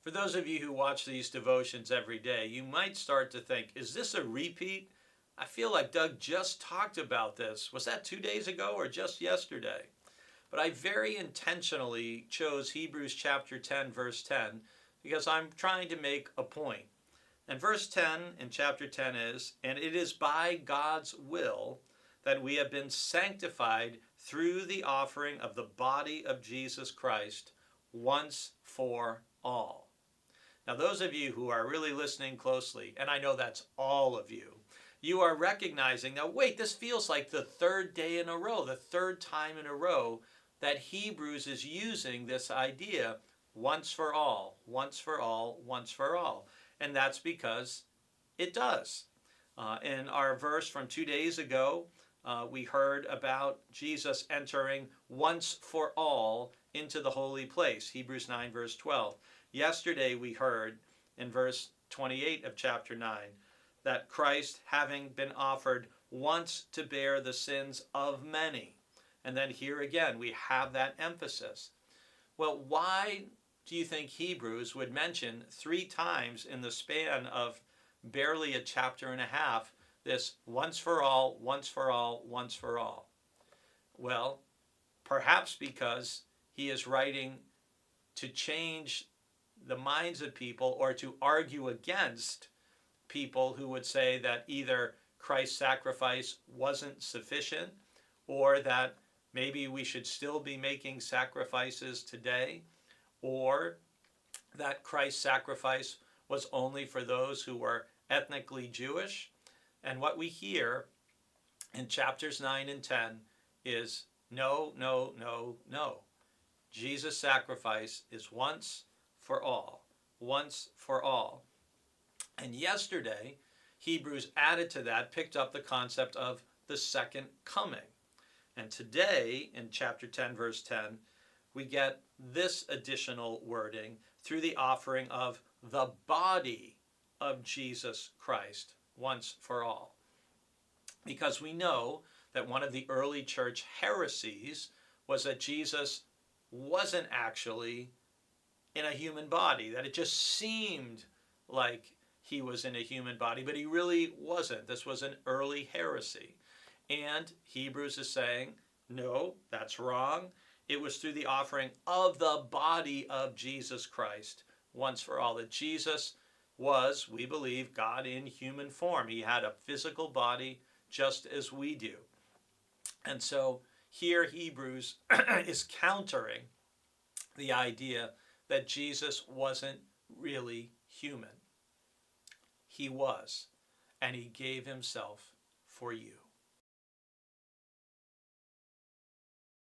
For those of you who watch these devotions every day, you might start to think, is this a repeat? I feel like Doug just talked about this. Was that 2 days ago or just yesterday? But I very intentionally chose Hebrews chapter 10, verse 10, because I'm trying to make a point. And verse 10 in chapter 10 is, and it is by God's will that we have been sanctified through the offering of the body of Jesus Christ once for all. Now, those of you who are really listening closely, and I know that's all of you, you are recognizing, now wait, this feels like the third day in a row, the third time in a row that Hebrews is using this idea, once for all, once for all, once for all. And that's because it does. In our verse from 2 days ago, we heard about Jesus entering once for all into the holy place, Hebrews 9, verse 12. Yesterday we heard in verse 28 of chapter 9 that Christ, having been offered once to bear the sins of many. And then here again we have that emphasis. Well, why do you think Hebrews would mention 3 times in the span of barely a chapter and a half this once for all, once for all, once for all? Well, perhaps because he is writing to change the minds of people or to argue against people who would say that either Christ's sacrifice wasn't sufficient or that maybe we should still be making sacrifices today, or that Christ's sacrifice was only for those who were ethnically Jewish. And what we hear in chapters 9 and 10 is no, no, no, no. Jesus' sacrifice is once for all, once for all. And yesterday, Hebrews added to that, picked up the concept of the second coming. And today, in chapter 10, verse 10, we get this additional wording through the offering of the body of Jesus Christ once for all. Because we know that one of the early church heresies was that Jesus wasn't actually in a human body, that it just seemed like he was in a human body, but he really wasn't. This was an early heresy. And Hebrews is saying, no, that's wrong. It was through the offering of the body of Jesus Christ once for all that Jesus was, we believe, God in human form. He had a physical body just as we do. And so here Hebrews is countering the idea that Jesus wasn't really human. He was, and he gave himself for you.